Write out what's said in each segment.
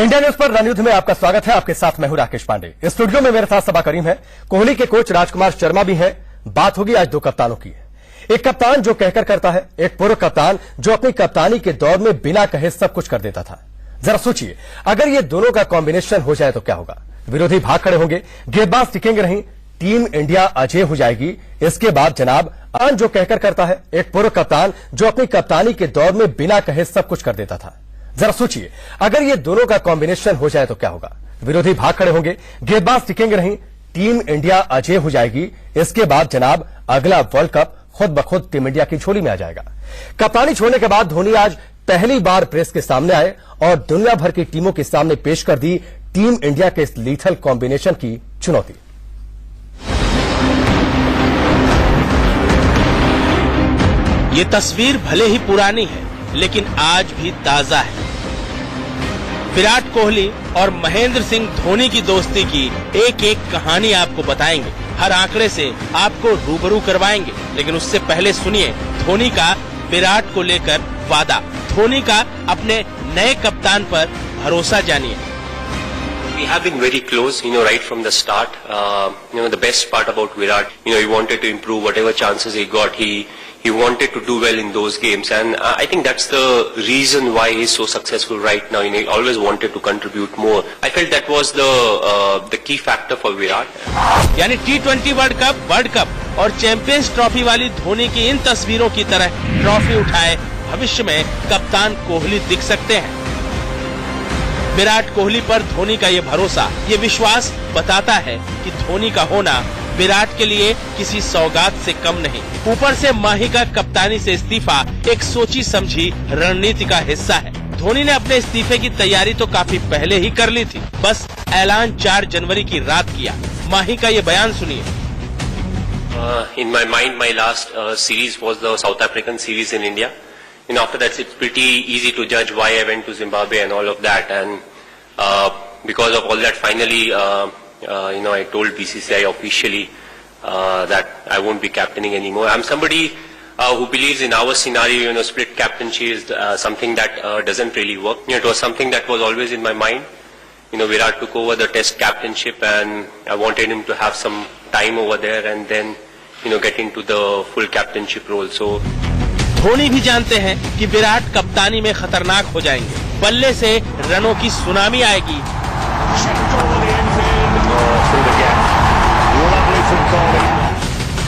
India news पर रणयुद्ध में आपका स्वागत है। आपके साथ मैं हूं राकेश पांडे। इस स्टूडियो में मेरे साथ सबा करीम है, कोहली के कोच राजकुमार शर्मा भी हैं। बात होगी आज दो कप्तानों की। एक कप्तान जो कहकर करता है, एक पूर्व कप्तान जो अपनी कप्तानी के दौर में बिना कहे सब कुछ कर देता था। जरा सोचिए, अगर ये दोनों का कॉम्बिनेशन हो जाए तो क्या होगा। विरोधी भाग खड़े होंगे, गेंदबाज टिकेंगे नहीं, टीम इंडिया अजय हो जाएगी। इसके बाद जनाब आन जो कहकर करता है, एक पूर्व कप्तान जो अपनी कप्तानी के दौर में बिना कहे सब कुछ कर देता था। जरा सोचिए, अगर ये दोनों का कॉम्बिनेशन हो जाए तो क्या होगा। विरोधी भाग खड़े होंगे, गेंदबाज टिकेंगे नहीं, टीम इंडिया अजय हो जाएगी। इसके बाद जनाब अगला वर्ल्ड कप खुद ब खुद टीम इंडिया की झोली में आ जाएगा। कप्तानी छोड़ने के बाद धोनी आज पहली बार प्रेस के सामने आए और दुनिया भर की टीमों के सामने पेश कर दी टीम इंडिया के इस लीथल कॉम्बिनेशन की चुनौती। ये तस्वीर भले ही पुरानी है लेकिन आज भी ताजा है। विराट कोहली और महेंद्र सिंह धोनी की दोस्ती की एक एक कहानी आपको बताएंगे, हर आंकड़े से आपको रूबरू करवाएंगे। लेकिन उससे पहले सुनिए धोनी का विराट को लेकर वादा, धोनी का अपने नए कप्तान पर भरोसा जानिए। We have been very close, right from the start. The best part about Virat, he wanted to improve whatever chances he got. He wanted to do well in those games, and I think that's the reason why he's so successful right now. He always wanted to contribute more. I felt that was the key factor for Virat. यानी T20 world cup और champions trophy वाली धोनी की इन तस्वीरों की तरह trophy उठाए भविष्य में कप्तान कोहली दिख सकते हैं। विराट कोहली पर धोनी का ये भरोसा, ये विश्वास बताता है कि धोनी का होना विराट के लिए किसी सौगात से कम नहीं। ऊपर से माही का कप्तानी से इस्तीफा एक सोची समझी रणनीति का हिस्सा है। धोनी ने अपने इस्तीफे की तैयारी तो काफी पहले ही कर ली थी, बस ऐलान 4 जनवरी की रात किया। माही का ये बयान सुनिए। In my mind, my last series was the South African series in India. After that, it's pretty easy to judge why I went to Zimbabwe and all of that. And because of all that, finally, I told BCCI officially that I won't be captaining anymore. I'm somebody who believes in our scenario, split captaincy is something that doesn't really work. It was something that was always in my mind. Virat took over the test captainship and I wanted him to have some time over there and then, get into the full captainship role. So Dhoni भी जानते हैं कि विराट कप्तानी में खतरनाक हो जाएंगे, बल्ले से रनों की सुनामी आएगी।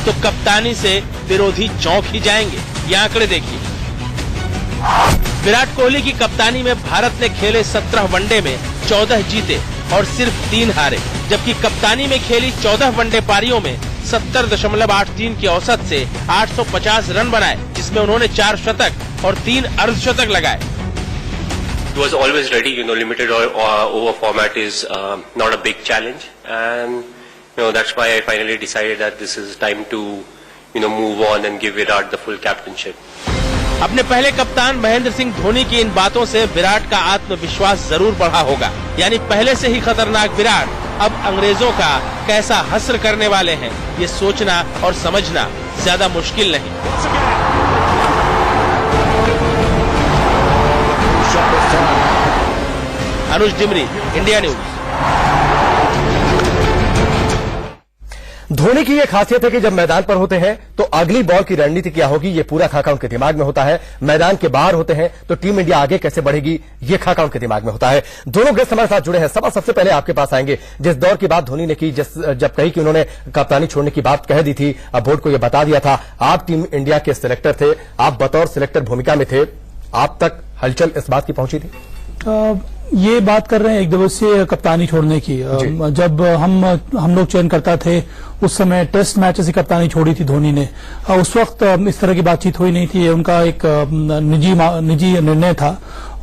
तो कप्तानी से विरोधी चौंक ही जाएंगे। ये आंकड़े देखिए। विराट कोहली की कप्तानी में भारत ने खेले 17 वनडे में 14 जीते और सिर्फ 3 हारे, जबकि कप्तानी में खेली 14 वनडे पारियों में 70.83 की औसत से 850 रन बनाए, जिसमें उन्होंने 4 शतक और 3 अर्धशतक लगाए। He was always ready. Limited over format is not a big challenge, and that's why I finally decided that this is time to move on and give Virat the full captainship. अपने पहले कप्तान महेंद्र सिंह धोनी की इन बातों से विराट का आत्मविश्वास जरूर बढ़ा होगा। यानी पहले से ही खतरनाक विराट अब अंग्रेजों का कैसा हस्र करने वाले हैं, ये सोचना और समझना ज्यादा मुश्किल नहीं। अनुज डिमरी, इंडिया न्यूज। धोनी की यह खासियत है कि जब मैदान पर होते हैं तो अगली बॉल की रणनीति क्या होगी ये पूरा खाका उनके दिमाग में होता है। मैदान के बाहर होते हैं तो टीम इंडिया आगे कैसे बढ़ेगी ये खाका उनके दिमाग में होता है। दोनों गेस्ट हमारे साथ जुड़े हैं। सबसे पहले आपके पास आएंगे। जिस दौर की बात धोनी ने की, जब कही कि उन्होंने कप्तानी छोड़ने की बात कह दी थी, अब बोर्ड को यह बता दिया था, आप टीम इंडिया के सिलेक्टर थे, आप बतौर सिलेक्टर भूमिका में थे, आप तक हलचल इस बात की पहुंची थी? ये बात कर रहे हैं 1 दिवसीय कप्तानी छोड़ने की। जब हम लोग चयन करता थे उस समय टेस्ट मैच से कप्तानी छोड़ी थी धोनी ने। उस वक्त इस तरह की बातचीत हुई नहीं थी, उनका एक निजी निर्णय था।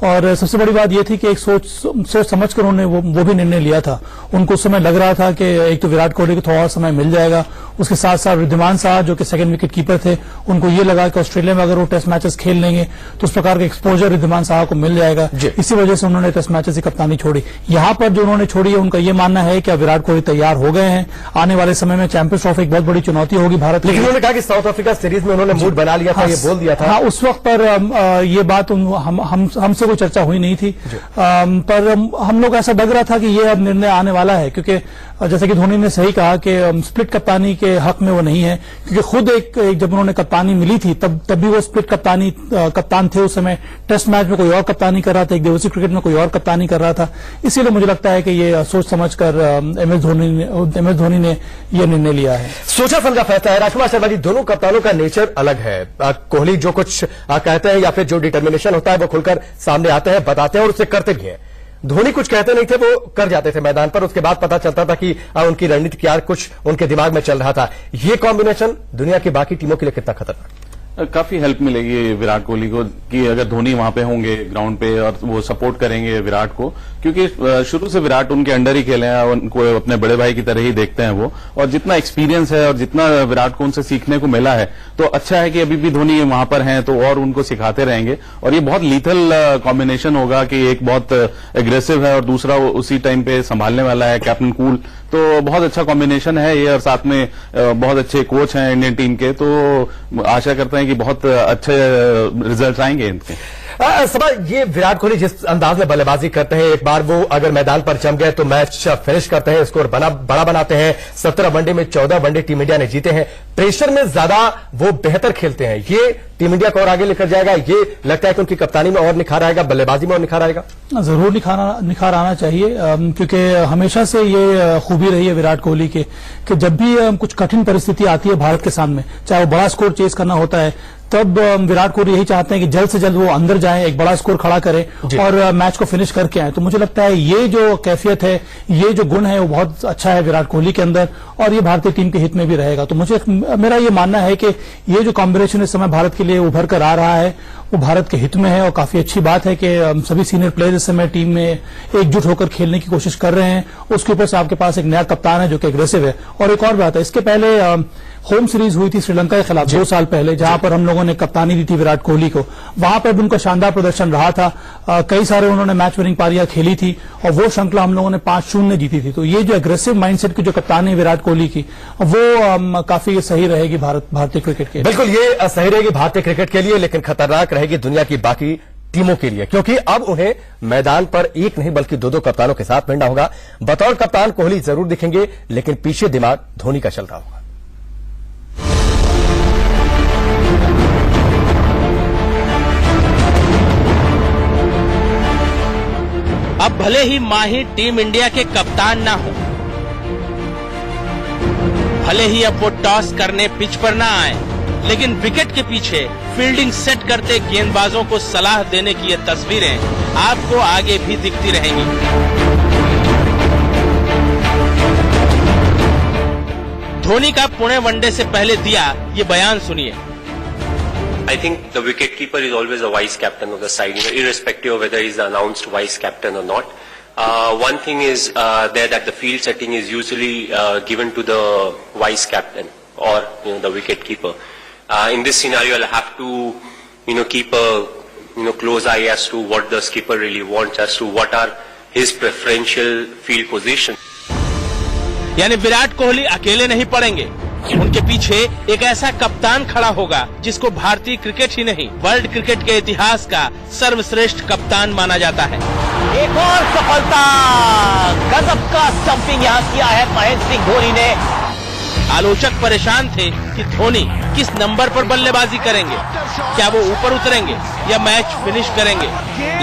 और सबसे बड़ी बात यह थी कि एक सोच समझकर उन्होंने वो भी निर्णय लिया था। उनको उस समय लग रहा था कि एक तो विराट कोहली को थोड़ा समय मिल जाएगा उसके साथ साथ रिद्धिमान साहा जो कि सेकंड विकेट कीपर थे, उनको ये लगा कि ऑस्ट्रेलिया में अगर वो टेस्ट मैचेस खेल लेंगे तो उस प्रकार का एक्सपोजर रिद्धिमान साहा को मिल जाएगा। इसी वजह से उन्होंने टेस्ट मैचेस की कप्तानी छोड़ी। यहां पर जो उन्होंने छोड़ी है, उनका ये मानना है कि अब विराट कोहली तैयार हो गए हैं, आने वाले समय में चैंपियंस ट्रॉफी एक बहुत बड़ी चुनौती होगी भारत। लेकिन उन्होंने कहा कि साउथ अफ्रीका सीरीज में उन्होंने मूड बना लिया था, ये बोल दिया था। हाँ, उस वक्त पर ये बात हमसे कोई चर्चा हुई नहीं थी, पर हम लोग ऐसा लग रहा था कि ये अब निर्णय आने वाला है, क्योंकि जैसे कि धोनी ने सही कहा कि स्प्लिट कप्तानी के हक में वो नहीं है, क्योंकि खुद एक जब उन्होंने कप्तानी मिली थी तब भी वो स्प्लिट कप्तान थे। उस समय टेस्ट मैच में कोई और कप्तानी कर रहा था, एक दिवसीय क्रिकेट में कोई और कप्तानी कर रहा था। इसीलिए मुझे लगता है कि ये सोच समझकर एम एस धोनी ने ये निर्णय लिया है। सोचा समझा फैसला है। राजकुमार शर्मा जी, दोनों कप्तानों का नेचर अलग है। कोहली जो कुछ कहते हैं या फिर जो डिटर्मिनेशन होता है वो खुलकर सामने आते हैं, बताते हैं और उससे करते भी हैं। धोनी कुछ कहते नहीं थे, वो कर जाते थे मैदान पर, उसके बाद पता चलता था कि उनकी रणनीति क्या कुछ उनके दिमाग में चल रहा था। ये कॉम्बिनेशन दुनिया की बाकी टीमों के लिए कितना खतरनाक? काफी हेल्प मिलेगी विराट कोहली को कि अगर धोनी वहां पे होंगे ग्राउंड पे और वो सपोर्ट करेंगे विराट को, क्योंकि शुरू से विराट उनके अंडर ही खेले हैं, उनको अपने बड़े भाई की तरह ही देखते हैं वो, और जितना एक्सपीरियंस है और जितना विराट को उनसे सीखने को मिला है, तो अच्छा है कि अभी भी धोनी वहां पर हैं तो और उनको सिखाते रहेंगे। और ये बहुत लीथल कॉम्बिनेशन होगा कि एक बहुत एग्रेसिव है और दूसरा उसी टाइम पे संभालने वाला है कैप्टन कूल, तो बहुत अच्छा कॉम्बिनेशन है ये, और साथ में बहुत अच्छे कोच हैं इंडियन टीम के, तो आशा करते हैं कि बहुत अच्छे रिजल्ट आएंगे इनके। सबा, ये विराट कोहली जिस अंदाज में बल्लेबाजी करते हैं, एक बार वो अगर मैदान पर जम गए तो मैच फिनिश करते हैं, स्कोर बड़ा बनाते हैं। 17 वनडे में 14 वनडे टीम इंडिया ने जीते हैं। प्रेशर में ज्यादा वो बेहतर खेलते हैं। ये टीम इंडिया को और आगे लेकर जाएगा। ये लगता है कि उनकी कप्तानी में और निखार आएगा, बल्लेबाजी में और निखार आएगा। जरूर निखार आना चाहिए, क्योंकि हमेशा से ये खूबी रही है विराट कोहली के कि जब भी कुछ कठिन परिस्थिति आती है भारत के सामने, चाहे वो बड़ा स्कोर चेस करना होता है, तब विराट कोहली यही चाहते हैं कि जल्द से जल्द वो अंदर जाएं, एक बड़ा स्कोर खड़ा करें और मैच को फिनिश करके आए। तो मुझे लगता है ये जो कैफियत है, ये जो गुण है, वो बहुत अच्छा है विराट कोहली के अंदर, और ये भारतीय टीम के हित में भी रहेगा। तो मेरा ये मानना है कि ये जो कॉम्बिनेशन इस समय भारत के लिए उभर कर आ रहा है, वो भारत के हित में है, और काफी अच्छी बात है कि सभी सीनियर प्लेयर इस समय टीम में एकजुट होकर खेलने की कोशिश कर रहे हैं। उसके ऊपर से आपके पास एक नया कप्तान है जो कि एग्रेसिव है। और एक और बात है, इसके पहले होम सीरीज हुई थी श्रीलंका के खिलाफ 2 साल पहले, जहां पर हम लोगों ने कप्तानी दी थी विराट कोहली को। वहां पर भी उनका शानदार प्रदर्शन रहा था, कई सारे उन्होंने मैच विनिंग पारियां खेली थी, और वो श्रृंखला हम लोगों ने 5-0 जीती थी। तो ये जो एग्रेसिव माइंडसेट की जो कप्तानी है विराट कोहली की, वो काफी सही रहेगी भारतीय क्रिकेट के लिए। बिल्कुल, ये सही रहेगी भारतीय क्रिकेट के लिए, लेकिन खतरनाक रहेगी दुनिया की बाकी टीमों के लिए, क्योंकि अब उन्हें मैदान पर एक नहीं बल्कि 2-2 कप्तानों के साथ भिड़ना होगा। बतौर कप्तान कोहली जरूर दिखेंगे, लेकिन पीछे दिमाग धोनी का चल रहा होगा। अब भले ही माही टीम इंडिया के कप्तान ना हो, भले ही अब वो टॉस करने पिच पर ना आए, लेकिन विकेट के पीछे फील्डिंग सेट करते गेंदबाजों को सलाह देने की ये तस्वीरें आपको आगे भी दिखती रहेंगी। धोनी का पुणे वनडे से पहले दिया ये बयान सुनिए। I think the wicketkeeper is always a vice captain of the side, irrespective of whether he's the announced vice captain or not. One thing is there that the field setting is usually given to the vice captain or the wicketkeeper. In this scenario, I'll have to keep a close eye as to what the skipper really wants, as to what are his preferential field position. यानी विराट कोहली अकेले नहीं पड़ेंगे, उनके पीछे एक ऐसा कप्तान खड़ा होगा जिसको भारतीय क्रिकेट ही नहीं वर्ल्ड क्रिकेट के इतिहास का सर्वश्रेष्ठ कप्तान माना जाता है। एक और सफलता, गजब का स्टंपिंग यहाँ किया है महेंद्र सिंह धोनी ने। आलोचक परेशान थे कि धोनी किस नंबर पर बल्लेबाजी करेंगे, क्या वो ऊपर उतरेंगे या मैच फिनिश करेंगे,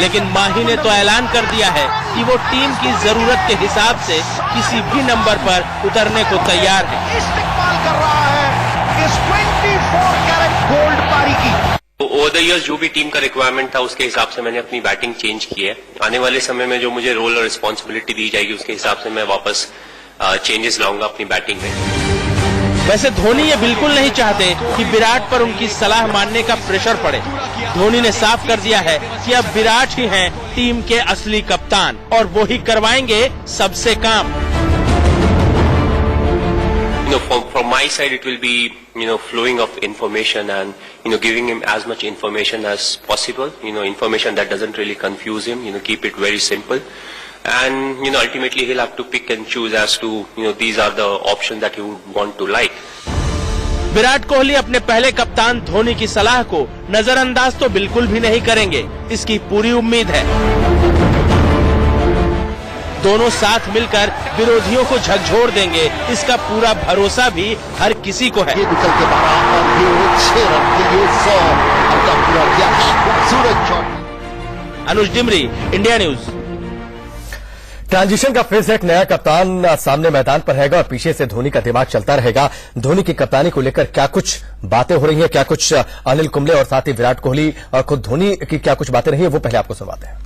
लेकिन माही ने तो ऐलान कर दिया है कि वो टीम की जरूरत के हिसाब से किसी भी नंबर पर उतरने को तैयार है। इस्तेमाल कर रहा है इस 24 कैरेट गोल्ड पारी की। ओवर द इयर्स जो भी टीम का रिक्वायरमेंट था उसके हिसाब से मैंने अपनी बैटिंग चेंज की है। आने वाले समय में जो मुझे रोल और रिस्पॉन्सिबिलिटी दी जाएगी उसके हिसाब से मैं वापस चेंजेस लाऊंगा अपनी बैटिंग में। वैसे धोनी ये बिल्कुल नहीं चाहते कि विराट पर उनकी सलाह मानने का प्रेशर पड़े। धोनी ने साफ कर दिया है कि अब विराट ही हैं टीम के असली कप्तान और वो ही करवाएंगे सबसे काम। from my side, it will be, flowing of information and, giving him as much information as possible, information that doesn't really confuse him, keep it very simple. And, ultimately he'll have to pick and choose as to, these are the options that he would want to like. Virat Kohli अपने पहले कप्तान धोनी की सलाह को नजरअंदाज तो बिल्कुल भी नहीं करेंगे, इसकी पूरी उम्मीद है। दोनों साथ मिलकर विरोधियों को झकझोर देंगे, इसका पूरा भरोसा भी हर किसी को है। अनुज डिमरी, इंडिया न्यूज। ट्रांजिशन का फेज है, एक नया कप्तान सामने मैदान पर रहेगा और पीछे से धोनी का दिमाग चलता रहेगा। धोनी की कप्तानी को लेकर क्या कुछ बातें हो रही हैं, क्या कुछ अनिल कुंबले और साथ ही विराट कोहली और खुद धोनी की क्या कुछ बातें रही हैं, वो पहले आपको सुनवाते हैं।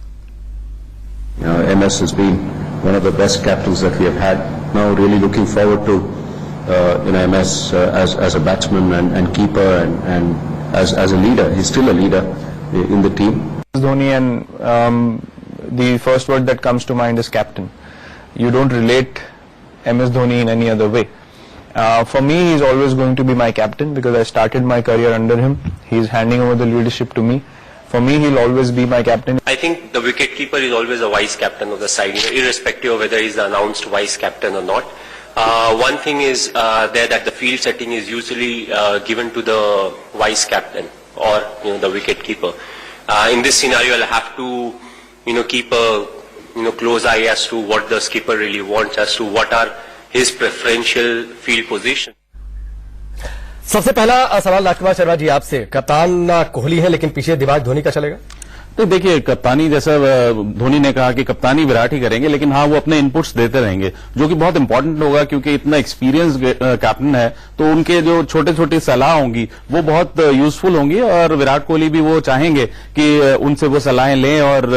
MS has been one of the best captains that we have had. Now really looking forward to MS as a batsman and keeper and as a leader. He's still a leader in the team. Dhoni, and the first word that comes to mind is captain. You don't relate MS Dhoni in any other way. For me, he's always going to be my captain because I started my career under him. He's handing over the leadership to me. For me, he'll always be my captain. I think the wicketkeeper is always a vice captain of the side, irrespective of whether he's the announced vice captain or not. One thing is there that the field setting is usually given to the vice captain or the wicketkeeper. In this scenario, I'll have to keep a close eye as to what the skipper really wants, as to what are his preferential field position. सबसे पहला सवाल राजकुमार शर्मा जी आपसे, कप्तान कोहली है लेकिन पीछे दिमाग धोनी का चलेगा? तो देखिए, कप्तानी जैसा धोनी ने कहा कि कप्तानी विराट ही करेंगे, लेकिन हाँ वो अपने इनपुट्स देते रहेंगे, जो कि बहुत इंपॉर्टेंट होगा क्योंकि इतना एक्सपीरियंस कैप्टन है, तो उनके जो छोटे छोटे सलाह होंगी वो बहुत यूजफुल होंगी और विराट कोहली भी वो चाहेंगे कि उनसे वो सलाहें लें और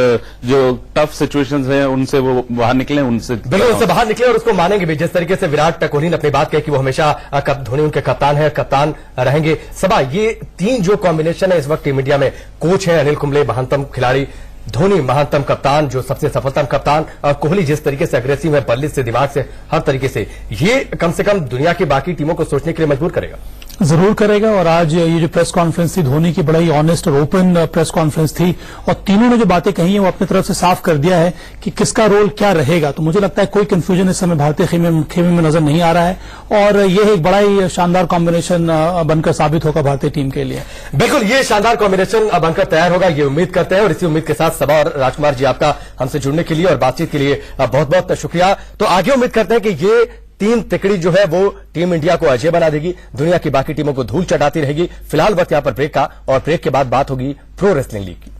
जो टफ सिचुएशंस हैं उनसे वो बाहर निकलें, उनसे बिल्कुल उससे बाहर निकले और उसको मानेंगे भी। जिस तरीके से विराट कोहली ने अपनी बात कही कि वो हमेशा धोनी उनके कप्तान है, कप्तान रहेंगे। सबा, ये तीन जो कॉम्बिनेशन है इस वक्त टीम इंडिया में, कोच है अनिल कुंबले महानतम खिलाड़ी, धोनी महानतम कप्तान जो सबसे सफलतम कप्तान, और कोहली जिस तरीके से अग्रेसिव है, बल्ले से दिमाग से हर तरीके से, ये कम से कम दुनिया की बाकी टीमों को सोचने के लिए मजबूर करेगा। जरूर करेगा। और आज ये जो प्रेस कॉन्फ्रेंस थी धोनी की, बड़ा ही ऑनेस्ट और ओपन प्रेस कॉन्फ्रेंस थी और तीनों ने जो बातें कही हैं वो अपनी तरफ से साफ कर दिया है कि किसका रोल क्या रहेगा। तो मुझे लगता है कोई कंफ्यूजन इस समय भारतीय खेमे में नजर नहीं आ रहा है और ये एक बड़ा ही शानदार कॉम्बिनेशन बनकर साबित होगा भारतीय टीम के लिए। बिल्कुल ये शानदार कॉम्बिनेशन बनकर तैयार होगा, ये उम्मीद करते हैं और इसी उम्मीद के साथ सबा और राजकुमार जी आपका हमसे जुड़ने के लिए और बातचीत के लिए बहुत बहुत शुक्रिया। तो आगे उम्मीद करते हैं कि ये तीन तिकड़ी जो है वो टीम इंडिया को अजय बना देगी, दुनिया की बाकी टीमों को धूल चटाती रहेगी। फिलहाल वक्त यहां पर ब्रेक का और ब्रेक के बाद बात होगी प्रो रेसलिंग लीग की।